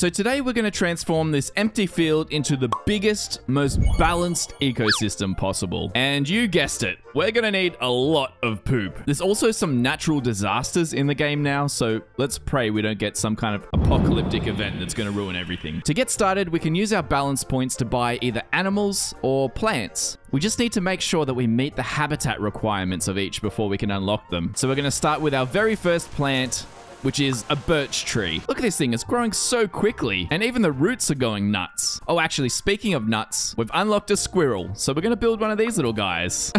So today we're going to transform this empty field into the biggest, most balanced ecosystem possible. And you guessed it, we're going to need a lot of poop. There's also some natural disasters in the game now, so let's pray we don't get some kind of apocalyptic event that's going to ruin everything. To get started, we can use our balance points to buy either animals or plants. We just need to make sure that we meet the habitat requirements of each before we can unlock them. So we're going to start with our very first plant, which is a birch tree. Look at this thing, it's growing so quickly, and even the roots are going nuts. Oh, actually, speaking of nuts, we've unlocked a squirrel, so we're gonna build one of these little guys.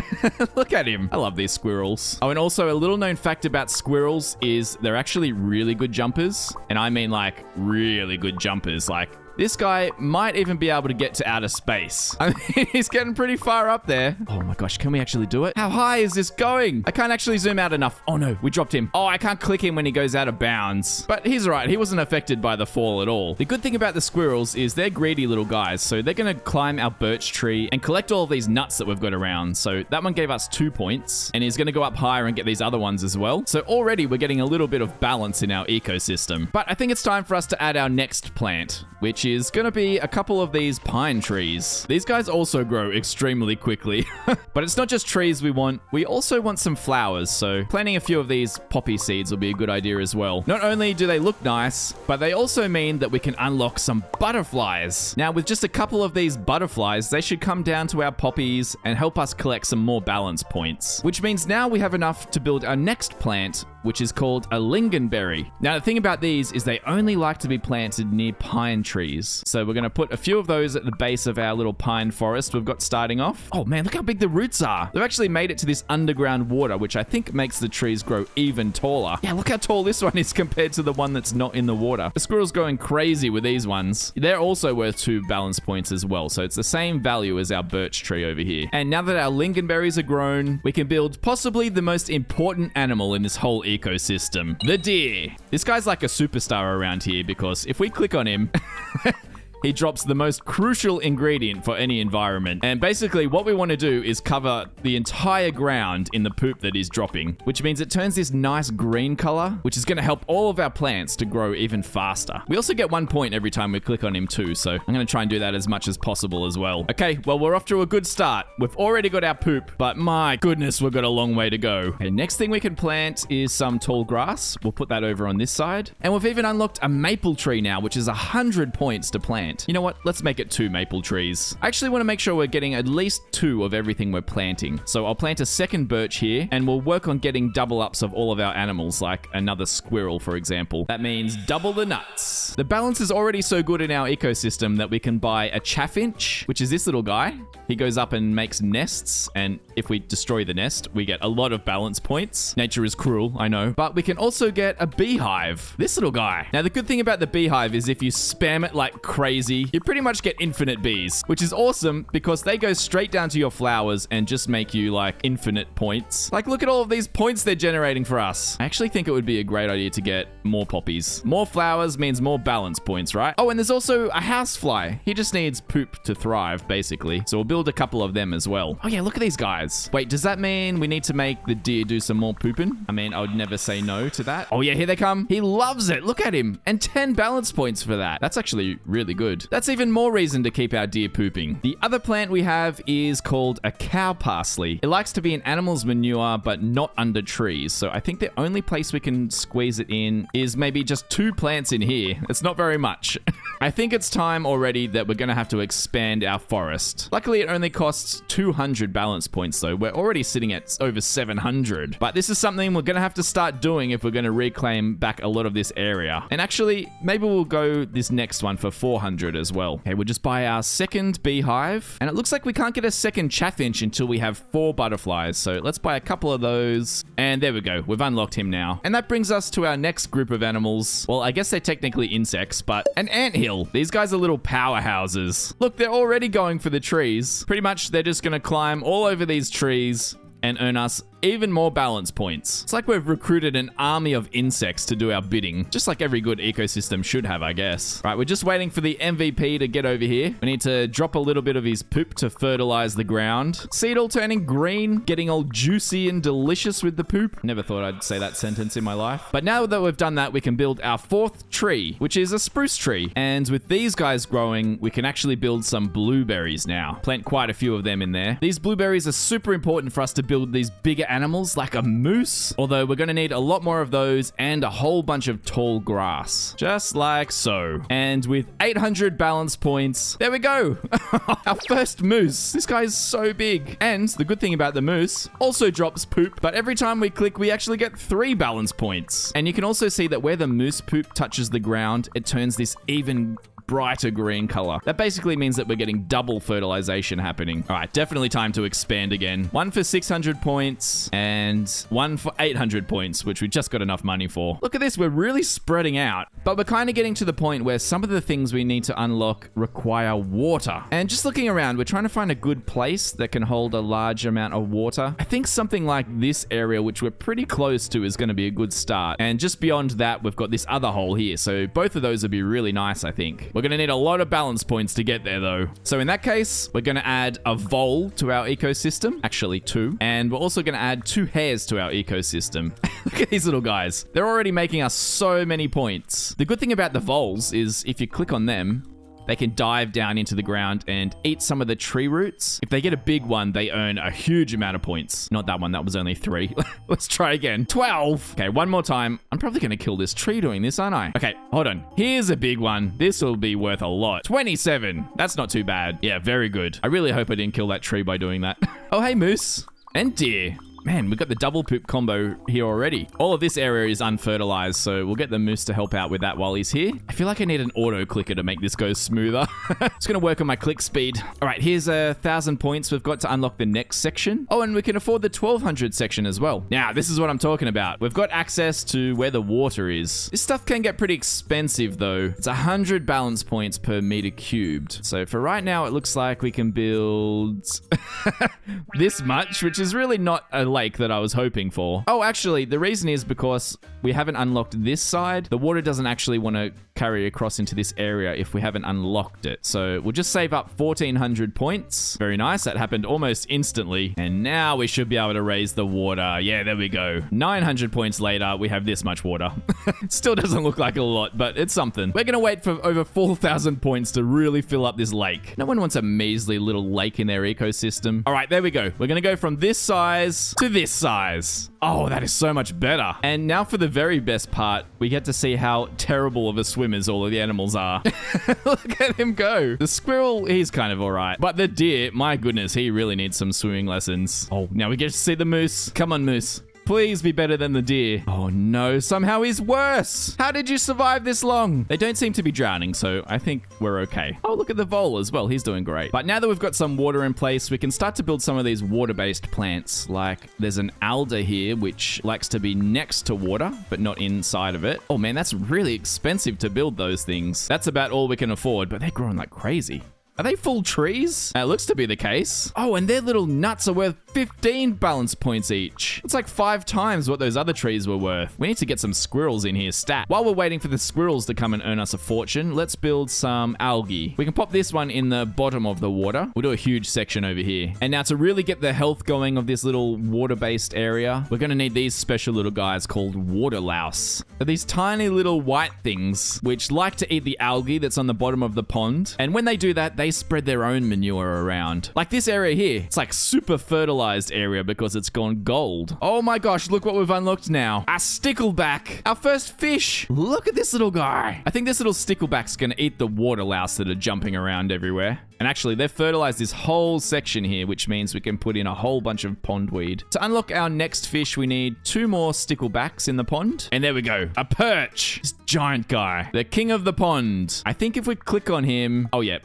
Look at him. I love these squirrels. Oh, and also a little known fact about squirrels is they're actually really good jumpers, and I mean like really good jumpers. Like, this guy might even be able to get to outer space. I mean, he's getting pretty far up there. Oh my gosh, can we actually do it? How high is this going? I can't actually zoom out enough. Oh no, we dropped him. Oh, I can't click him when he goes out of bounds. But he's right, he wasn't affected by the fall at all. The good thing about the squirrels is they're greedy little guys, so they're gonna climb our birch tree and collect all of these nuts that we've got around. So that one gave us 2 points, and he's gonna go up higher and get these other ones as well. So already we're getting a little bit of balance in our ecosystem. But I think it's time for us to add our next plant, which is gonna be a couple of these pine trees. These guys also grow extremely quickly. But it's not just trees we want, we also want some flowers, so planting a few of these poppy seeds will be a good idea as well. Not only do they look nice, but they also mean that we can unlock some butterflies. Now, with just a couple of these butterflies, they should come down to our poppies and help us collect some more balance points, which means now we have enough to build our next plant, which is called a lingonberry. Now, the thing about these is they only like to be planted near pine trees. So we're going to put a few of those at the base of our little pine forest we've got starting off. Oh man, look how big the roots are. They've actually made it to this underground water, which I think makes the trees grow even taller. Yeah, look how tall this one is compared to the one that's not in the water. The squirrel's going crazy with these ones. They're also worth 2 balance points as well. So it's the same value as our birch tree over here. And now that our lingonberries are grown, we can build possibly the most important animal in this whole ecosystem, the deer. This guy's like a superstar around here because if we click on him, he drops the most crucial ingredient for any environment. And basically what we want to do is cover the entire ground in the poop that he's dropping, which means it turns this nice green color, which is going to help all of our plants to grow even faster. We also get 1 point every time we click on him too, so I'm going to try and do that as much as possible as well. Okay, well, we're off to a good start. We've already got our poop, but my goodness, we've got a long way to go. Okay, next thing we can plant is some tall grass. We'll put that over on this side. And we've even unlocked a maple tree now, which is 100 points to plant. You know what? Let's make it 2 maple trees. I actually want to make sure we're getting at least 2 of everything we're planting. So I'll plant a second birch here, and we'll work on getting double ups of all of our animals, like another squirrel, for example. That means double the nuts. The balance is already so good in our ecosystem that we can buy a chaffinch, which is this little guy. He goes up and makes nests, and if we destroy the nest, we get a lot of balance points. Nature is cruel, I know. But we can also get a beehive. This little guy. Now, the good thing about the beehive is if you spam it like crazy, you pretty much get infinite bees, which is awesome because they go straight down to your flowers and just make you like infinite points. Like, look at all of these points they're generating for us. I actually think it would be a great idea to get more poppies. More flowers means more balance points, right? Oh, and there's also a housefly. He just needs poop to thrive, basically. So we'll build a couple of them as well. Oh yeah, look at these guys. Wait, does that mean we need to make the deer do some more pooping? I mean, I would never say no to that. Oh yeah, here they come. He loves it. Look at him. And 10 balance points for that. That's actually really good. That's even more reason to keep our deer pooping. The other plant we have is called a cow parsley. It likes to be in animals' manure, but not under trees. So I think the only place we can squeeze it in is maybe just 2 plants in here. It's not very much. I think it's time already that we're going to have to expand our forest. Luckily, it only costs 200 balance points though. We're already sitting at over 700. But this is something we're going to have to start doing if we're going to reclaim back a lot of this area. And actually, maybe we'll go this next one for 400 as well. Okay, we'll just buy our second beehive. And it looks like we can't get a second chaffinch until we have 4 butterflies. So let's buy a couple of those. And there we go. We've unlocked him now. And that brings us to our next group of animals. Well, I guess they're technically insects, but an anthill. These guys are little powerhouses. Look, they're already going for the trees. Pretty much, they're just going to climb all over these trees and earn us even more balance points. It's like we've recruited an army of insects to do our bidding, just like every good ecosystem should have, I guess. Right, we're just waiting for the MVP to get over here. We need to drop a little bit of his poop to fertilize the ground. See it all turning green, getting all juicy and delicious with the poop. Never thought I'd say that sentence in my life. But now that we've done that, we can build our 4th tree, which is a spruce tree. And with these guys growing, we can actually build some blueberries now. Plant quite a few of them in there. These blueberries are super important for us to build these bigger animals like a moose. Although we're going to need a lot more of those and a whole bunch of tall grass. Just like so. And with 800 balance points, there we go. Our first moose. This guy is so big. And the good thing about the moose, also drops poop, but every time we click, we actually get 3 balance points. And you can also see that where the moose poop touches the ground, it turns this even brighter green color. That basically means that we're getting double fertilization happening. All right, definitely time to expand again. One for 600 points and one for 800 points, which we just got enough money for. Look at this, we're really spreading out, but we're kind of getting to the point where some of the things we need to unlock require water. And just looking around, we're trying to find a good place that can hold a large amount of water. I think something like this area, which we're pretty close to, is going to be a good start. And just beyond that, we've got this other hole here. So both of those would be really nice, I think. We're going to need a lot of balance points to get there though. So in that case, we're going to add a vole to our ecosystem. Actually 2. And we're also going to add 2 hares to our ecosystem. Look at these little guys. They're already making us so many points. The good thing about the voles is if you click on them, they can dive down into the ground and eat some of the tree roots. If they get a big one, they earn a huge amount of points. Not that one, that was only 3. Let's try again. 12. Okay, one more time. I'm probably gonna kill this tree doing this, aren't I? Okay, hold on. Here's a big one. This will be worth a lot. 27. That's not too bad. Yeah, very good. I really hope I didn't kill that tree by doing that. Oh, hey, moose and deer. Man, we've got the double poop combo here already. All of this area is unfertilized, so we'll get the moose to help out with that while he's here. I feel like I need an auto clicker to make this go smoother. It's gonna work on my click speed. All right, here's 1,000 points we've got to unlock the next section. Oh, and we can afford the 1,200 section as well. Now, this is what I'm talking about. We've got access to where the water is. This stuff can get pretty expensive though. It's 100 balance points per meter cubed. So for right now, it looks like we can build this much, which is really not a lake that I was hoping for. Oh, actually, the reason is because we haven't unlocked this side. The water doesn't actually want to carry across into this area if we haven't unlocked it. So we'll just save up 1,400 points. Very nice. That happened almost instantly. And now we should be able to raise the water. Yeah, there we go. 900 points later, we have this much water. Still doesn't look like a lot, but it's something. We're going to wait for over 4,000 points to really fill up this lake. No one wants a measly little lake in their ecosystem. All right, there we go. We're going to go from this size to this size. Oh, that is so much better. And now for the very best part, we get to see how terrible of a swimmers all of the animals are. Look at him go. The squirrel, he's kind of all right. But the deer, my goodness, he really needs some swimming lessons. Oh, now we get to see the moose. Come on, moose. Please be better than the deer. Oh no, somehow he's worse. How did you survive this long? They don't seem to be drowning, so I think we're okay. Oh, look at the vole as well. He's doing great. But now that we've got some water in place, we can start to build some of these water-based plants. Like there's an alder here, which likes to be next to water, but not inside of it. Oh man, that's really expensive to build those things. That's about all we can afford, but they're growing like crazy. Are they full trees? It looks to be the case. Oh, and their little nuts are worth 15 balance points each. It's like 5 times what those other trees were worth. We need to get some squirrels in here stat. While we're waiting for the squirrels to come and earn us a fortune, let's build some algae. We can pop this one in the bottom of the water. We'll do a huge section over here. And now to really get the health going of this little water-based area, we're gonna need these special little guys called water louse. They're these tiny little white things which like to eat the algae that's on the bottom of the pond. And when they do that, they spread their own manure around. Like this area here, it's like super fertilized area because it's gone gold. Oh my gosh, look what we've unlocked now. A stickleback, our first fish. Look at this little guy. I think this little stickleback's gonna eat the water louse that are jumping around everywhere. And actually, they've fertilized this whole section here, which means we can put in a whole bunch of pondweed. To unlock our next fish, we need 2 more sticklebacks in the pond. And there we go, a perch. This giant guy, the king of the pond. I think if we click on him, oh yeah,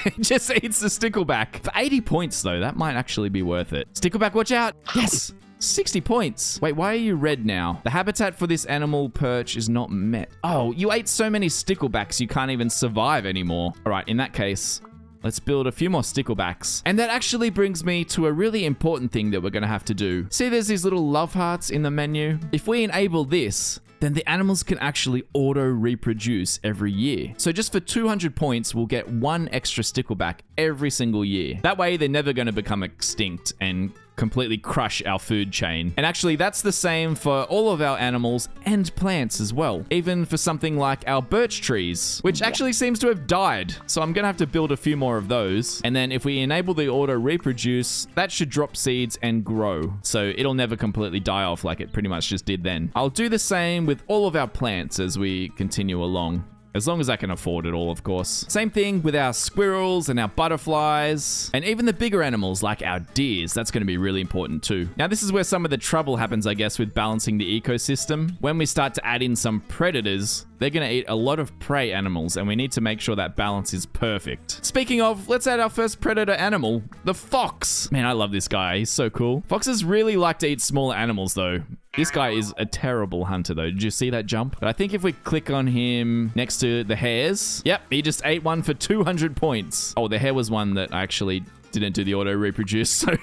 it just eats the stickleback. For 80 points though, that might actually be worth it. Stickleback, watch out. Yes. 60 points. Wait, why are you red now? The habitat for this animal perch is not met. Oh, you ate so many sticklebacks you can't even survive anymore. All right, in that case, Let's build a few more sticklebacks. And that actually brings me to a really important thing that we're going to have to do. See, there's these little love hearts in the menu. If we enable this, then the animals can actually auto-reproduce every year. So just for 200 points, we'll get 1 extra stickleback every single year. That way, they're never going to become extinct and completely crush our food chain. And actually, that's the same for all of our animals and plants as well. Even for something like our birch trees, which actually seems to have died. So I'm gonna have to build a few more of those. And then if we enable the auto reproduce, that should drop seeds and grow. So it'll never completely die off like it pretty much just did then. I'll do the same with all of our plants as we continue along. As long as I can afford it all, of course. Same thing with our squirrels and our butterflies, and even the bigger animals like our deers. That's going to be really important too. Now, this is where some of the trouble happens, I guess, with balancing the ecosystem. When we start to add in some predators, they're going to eat a lot of prey animals, and we need to make sure that balance is perfect. Speaking of, let's add our first predator animal, the fox. Man, I love this guy. He's so cool. Foxes really like to eat smaller animals, though. This guy is a terrible hunter, though. Did you see that jump? But I think if we click on him next to the hares, yep, he just ate one for 200 points. Oh, the hare was one that I actually didn't do the auto reproduce, so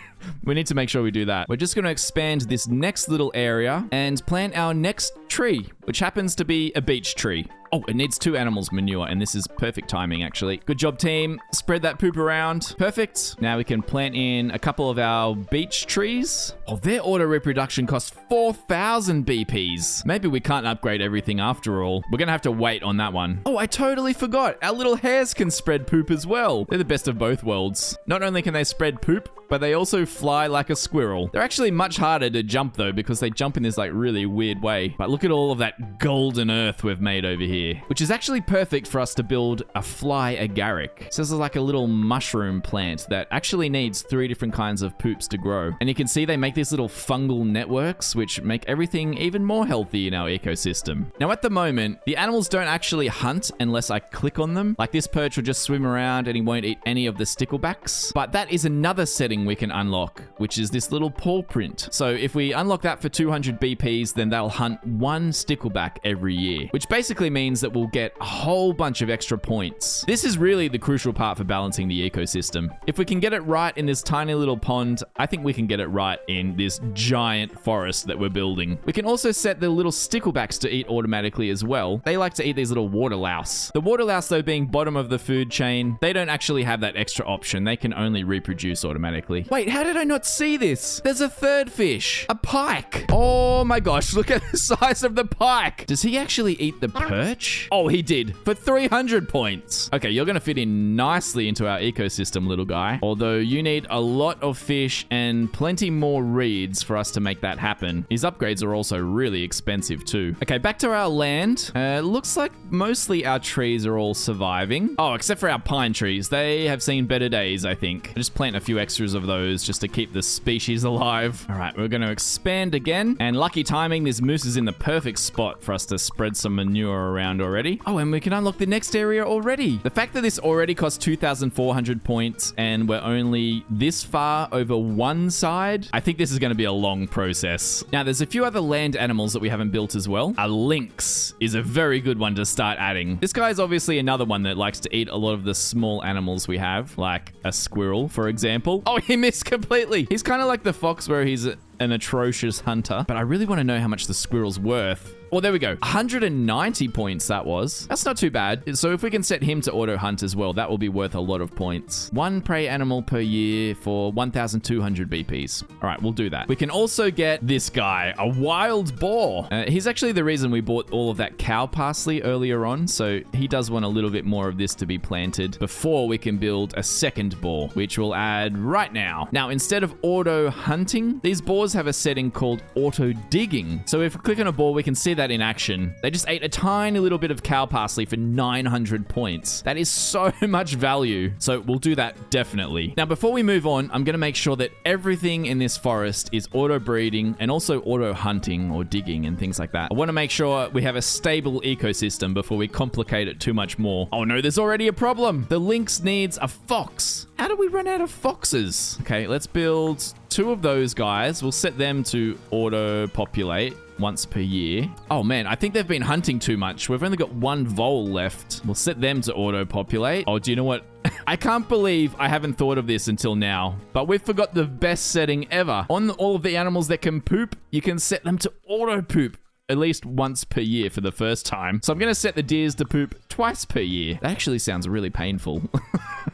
we need to make sure we do that. We're just going to expand this next little area and plant our next tree, which happens to be a beech tree. Oh, it needs 2 animals manure, and this is perfect timing, actually. Good job, team. Spread that poop around. Perfect. Now we can plant in a couple of our beech trees. Oh, their auto reproduction costs 4,000 BPs. Maybe we can't upgrade everything after all. We're going to have to wait on that one. Oh, I totally forgot. Our little hares can spread poop as well. They're the best of both worlds. Not only can they spread poop, but they also fly like a squirrel. They're actually much harder to jump though, because they jump in this like really weird way. But look at all of that golden earth we've made over here, which is actually perfect for us to build a fly agaric. So this is like a little mushroom plant that actually needs 3 different kinds of poops to grow. And you can see they make these little fungal networks, which make everything even more healthy in our ecosystem. Now at the moment, the animals don't actually hunt unless I click on them. Like this perch will just swim around and he won't eat any of the sticklebacks. But that is another setting we can unlock, which is this little paw print. So if we unlock that for 200 BPs, then they'll hunt 1 stickleback every year, which basically means that we'll get a whole bunch of extra points. This is really the crucial part for balancing the ecosystem. If we can get it right in this tiny little pond, I think we can get it right in this giant forest that we're building. We can also set the little sticklebacks to eat automatically as well. They like to eat these little water louse. The water louse, though, being bottom of the food chain, they don't actually have that extra option. They can only reproduce automatically. Wait, how did I not see this? There's a third fish, a pike. Oh my gosh, look at the size of the pike. Does he actually eat the perch? Oh, he did, for 300 points. Okay, you're gonna fit in nicely into our ecosystem, little guy. Although you need a lot of fish and plenty more reeds for us to make that happen. His upgrades are also really expensive too. Okay, back to our land. Looks like mostly our trees are all surviving. Oh, except for our pine trees. They have seen better days, I think. I'll just plant a few extras of those just to keep the species alive. All right, we're gonna expand again. And lucky timing, this moose is in the perfect spot for us to spread some manure around already. Oh, and we can unlock the next area already. The fact that this already costs 2,400 points and we're only this far over one side, I think this is going to be a long process. Now, there's a few other land animals that we haven't built as well. A lynx is a very good one to start adding. This guy is obviously another one that likes to eat a lot of the small animals we have, like a squirrel, for example. Oh, he missed completely. He's kind of like the fox where he's an atrocious hunter, but I really want to know how much the squirrel's worth. Oh, there we go. 190 points that was. That's not too bad. So if we can set him to auto hunt as well, that will be worth a lot of points. 1 prey animal per year for 1,200 BPs. All right, we'll do that. We can also get this guy, a wild boar. He's actually the reason we bought all of that cow parsley earlier on. So he does want a little bit more of this to be planted before we can build a second boar, which we'll add right now. Now, instead of auto hunting, these boars have a setting called auto digging. So if we click on a boar, we can see that in action. They just ate a tiny little bit of cow parsley for 900 points. That is so much value. So we'll do that definitely. Now, before we move on, I'm going to make sure that everything in this forest is auto breeding and also auto hunting or digging and things like that. I want to make sure we have a stable ecosystem before we complicate it too much more. Oh no, there's already a problem. The lynx needs a fox. How do we run out of foxes? Okay, let's build 2 of those guys. We'll set them to auto populate once per year. Oh man, I think they've been hunting too much. We've only got 1 vole left. We'll set them to auto populate. Oh, do you know what? I can't believe I haven't thought of this until now, but we've forgot the best setting ever. On all of the animals that can poop, you can set them to auto poop at least once per year for the first time. So I'm going to set the deers to poop twice per year. That actually sounds really painful.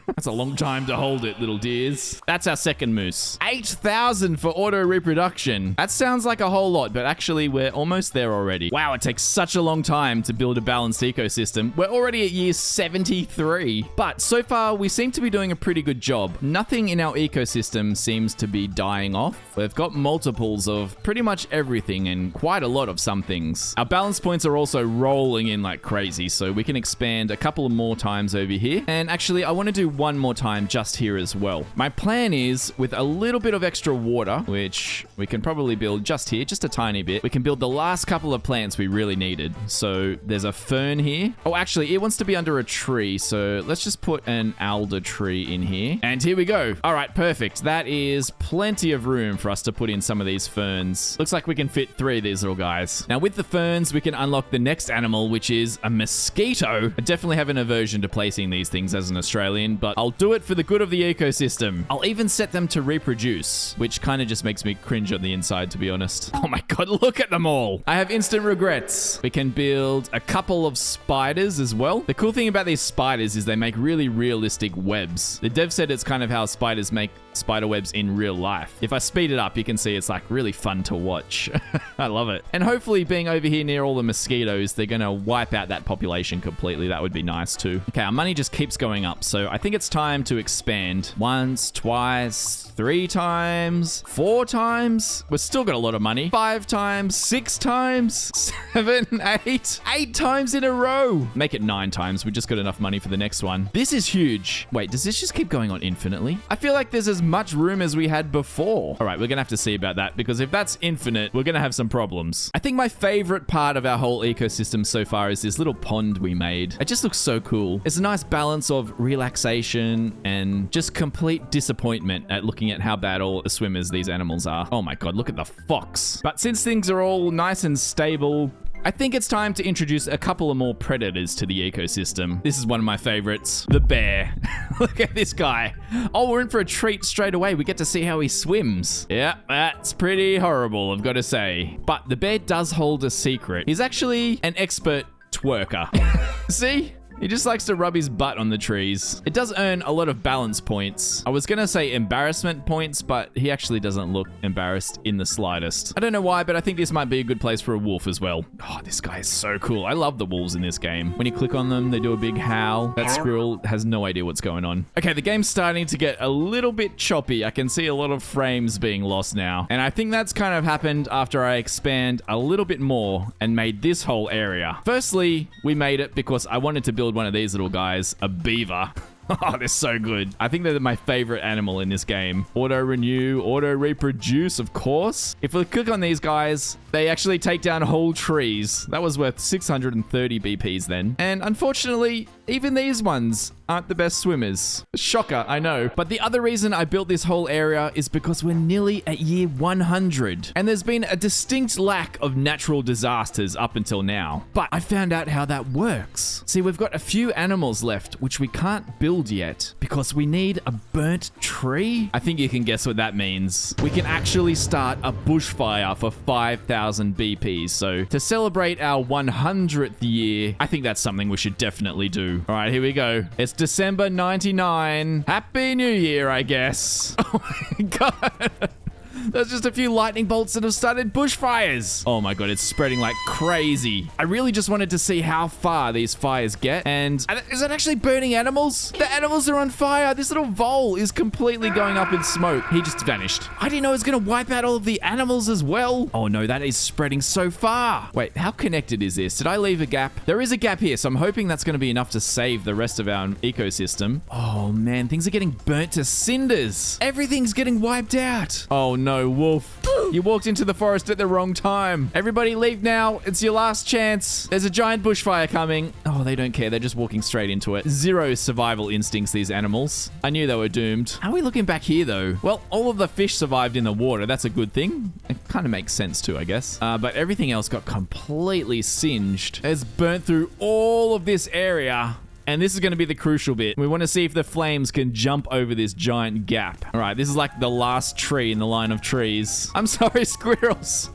That's a long time to hold it, little deers. That's our second moose. 8,000 for auto reproduction. That sounds like a whole lot, but actually we're almost there already. Wow, it takes such a long time to build a balanced ecosystem. We're already at year 73. But so far, we seem to be doing a pretty good job. Nothing in our ecosystem seems to be dying off. We've got multiples of pretty much everything and quite a lot of some things. Our balance points are also rolling in like crazy, so we can expand a couple of more times over here. And actually, I want to do one more time just here as well. My plan is, with a little bit of extra water, which we can probably build just here, just a tiny bit, we can build the last couple of plants we really needed. So there's a fern here. Oh, actually, it wants to be under a tree, so let's just put an alder tree in here. And here we go. All right, perfect. That is plenty of room for us to put in some of these ferns. Looks like we can fit 3 of these little guys. Now, with the ferns, we can unlock the next animal, which is a mosquito. I definitely have an aversion to placing these things as an Australian, but I'll do it for the good of the ecosystem. I'll even set them to reproduce, which kind of just makes me cringe on the inside, to be honest. Oh my god, look at them all. I have instant regrets. We can build a couple of spiders as well. The cool thing about these spiders is they make really realistic webs. The dev said it's kind of how spiders make spider webs in real life. If I speed it up, you can see it's like really fun to watch. I love it. And hopefully being over here near all the mosquitoes, they're going to wipe out that population completely. That would be nice too. Okay, our money just keeps going up. So I think it's time to expand. Once, twice, 3 times, 4 times. We've still got a lot of money. 5 times, 6 times, 7, 8 times in a row. Make it 9 times. We just got enough money for the next one. This is huge. Wait, does this just keep going on infinitely? I feel like there's as much room as we had before. All right, we're gonna have to see about that, because if that's infinite, we're gonna have some problems. I think my favorite part of our whole ecosystem so far is this little pond we made. It just looks so cool. It's a nice balance of relaxation and just complete disappointment at looking at how bad all the swimmers these animals are. Oh my god, look at the fox. But since things are all nice and stable, I think it's time to introduce a couple of more predators to the ecosystem. This is one of my favorites, the bear. Look at this guy. Oh, we're in for a treat straight away. We get to see how he swims. Yeah, that's pretty horrible, I've got to say. But the bear does hold a secret. He's actually an expert twerker. See? He just likes to rub his butt on the trees. It does earn a lot of balance points. I was gonna say embarrassment points, but he actually doesn't look embarrassed in the slightest. I don't know why, but I think this might be a good place for a wolf as well. Oh, this guy is so cool. I love the wolves in this game. When you click on them, they do a big howl. That squirrel has no idea what's going on. Okay, the game's starting to get a little bit choppy. I can see a lot of frames being lost now. And I think that's kind of happened after I expand a little bit more and made this whole area. Firstly, we made it because I wanted to build one of these little guys, a beaver. Oh, they're so good. I think they're my favorite animal in this game. Auto renew, auto reproduce, of course. If we click on these guys, they actually take down whole trees. That was worth 630 BPs then. And unfortunately, even these ones aren't the best swimmers. Shocker, I know. But the other reason I built this whole area is because we're nearly at year 100. And there's been a distinct lack of natural disasters up until now. But I found out how that works. See, we've got a few animals left, which we can't build yet because we need a burnt tree. I think you can guess what that means. We can actually start a bushfire for 5,000 BPs. So to celebrate our 100th year, I think that's something we should definitely do. All right, here we go. It's December 99. Happy New Year, I guess. Oh my god. There's just a few lightning bolts that have started bushfires. Oh my god, it's spreading like crazy. I really just wanted to see how far these fires get. And is it actually burning animals? The animals are on fire. This little vole is completely going up in smoke. He just vanished. I didn't know it was going to wipe out all of the animals as well. Oh no, that is spreading so far. Wait, how connected is this? Did I leave a gap? There is a gap here, so I'm hoping that's going to be enough to save the rest of our ecosystem. Oh man, things are getting burnt to cinders. Everything's getting wiped out. Oh no. Wolf. You walked into the forest at the wrong time. Everybody leave now. It's your last chance. There's a giant bushfire coming. Oh, they don't care. They're just walking straight into it. Zero survival instincts, these animals. I knew they were doomed. How are we looking back here, though? Well, all of the fish survived in the water. That's a good thing. It kind of makes sense, too, I guess. But everything else got completely singed. It's burnt through all of this area. And this is going to be the crucial bit. We want to see if the flames can jump over this giant gap. All right, this is like the last tree in the line of trees. I'm sorry, squirrels.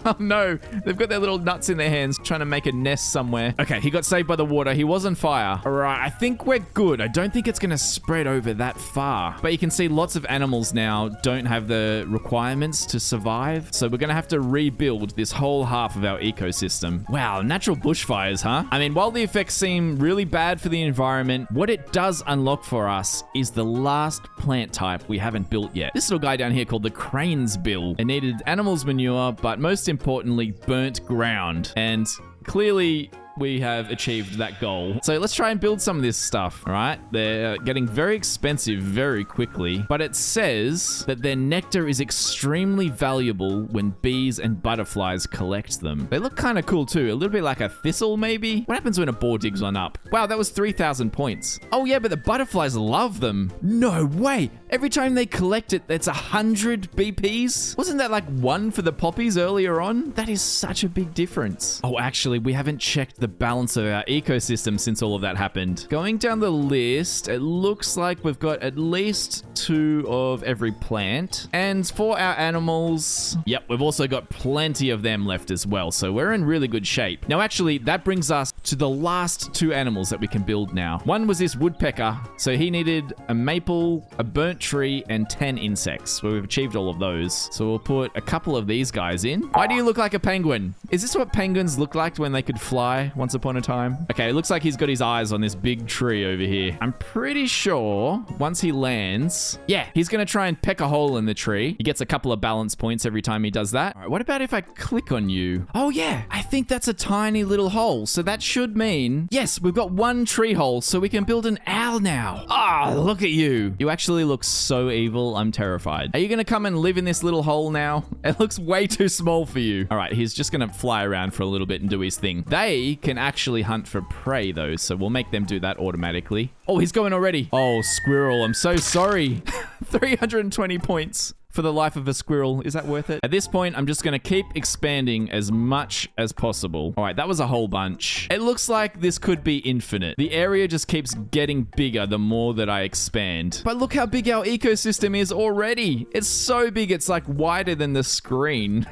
Oh no, they've got their little nuts in their hands trying to make a nest somewhere. Okay, he got saved by the water. He was on fire. All right, I think we're good. I don't think it's going to spread over that far. But you can see lots of animals now don't have the requirements to survive. So we're going to have to rebuild this whole half of our ecosystem. Wow, natural bushfires, huh? I mean, while the effects seem really bad for the environment, what it does unlock for us is the last plant type we haven't built yet. This little guy down here called the crane's bill. It needed animals manure, but most importantly, burnt ground. And clearly, we have achieved that goal. So let's try and build some of this stuff, all right? They're getting very expensive very quickly, but it says that their nectar is extremely valuable when bees and butterflies collect them. They look kind of cool too, a little bit like a thistle maybe? What happens when a boar digs one up? Wow, that was 3,000 points. Oh yeah, but the butterflies love them. No way! Every time they collect it, it's 100 BPs? Wasn't that like 1 for the poppies earlier on? That is such a big difference. Oh, actually, we haven't checked the balance of our ecosystem since all of that happened. Going down the list, it looks like we've got at least 2 of every plant. And for our animals, yep, we've also got plenty of them left as well. So we're in really good shape. Now, actually, that brings us to the last 2 animals that we can build now. One was this woodpecker. So he needed a maple, a burnt tree, and 10 insects. Well, we've achieved all of those. So we'll put a couple of these guys in. Why do you look like a penguin? Is this what penguins look like when they could fly once upon a time? Okay, it looks like he's got his eyes on this big tree over here. I'm pretty sure once he lands, yeah, he's going to try and peck a hole in the tree. He gets a couple of balance points every time he does that. All right, what about if I click on you? Oh yeah, I think that's a tiny little hole. So that should mean, yes, we've got 1 tree hole, so we can build an owl now. Ah, look at you. You actually look so evil, I'm terrified. Are you going to come and live in this little hole now? It looks way too small for you. All right, he's just going to fly around for a little bit and do his thing. They can actually hunt for prey though, so we'll make them do that automatically. Oh, he's going already. Oh, squirrel, I'm so sorry. 320 points. For the life of a squirrel. Is that worth it? At this point, I'm just going to keep expanding as much as possible. All right, that was a whole bunch. It looks like this could be infinite. The area just keeps getting bigger the more that I expand. But look how big our ecosystem is already. It's so big, it's like wider than the screen.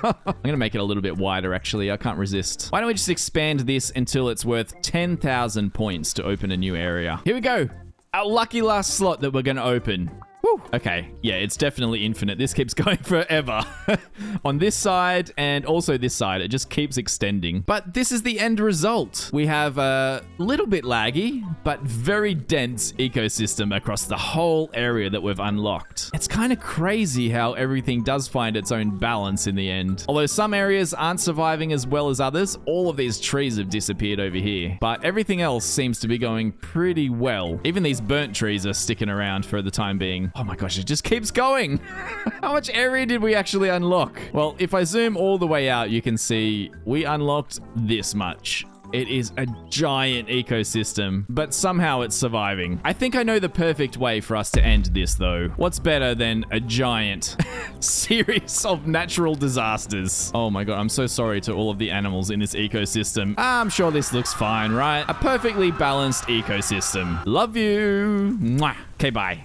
I'm going to make it a little bit wider, actually. I can't resist. Why don't we just expand this until it's worth 10,000 points to open a new area? Here we go. Our lucky last slot that we're going to open. Woo. Okay, yeah, it's definitely infinite. This keeps going forever. On this side and also this side, it just keeps extending. But this is the end result. We have a little bit laggy, but very dense ecosystem across the whole area that we've unlocked. It's kind of crazy how everything does find its own balance in the end. Although some areas aren't surviving as well as others, all of these trees have disappeared over here. But everything else seems to be going pretty well. Even these burnt trees are sticking around for the time being. Oh my gosh, it just keeps going. How much area did we actually unlock? Well, if I zoom all the way out, you can see we unlocked this much. It is a giant ecosystem, but somehow it's surviving. I think I know the perfect way for us to end this, though. What's better than a giant series of natural disasters? Oh my god, I'm so sorry to all of the animals in this ecosystem. I'm sure this looks fine, right? A perfectly balanced ecosystem. Love you. Mwah. Okay, bye.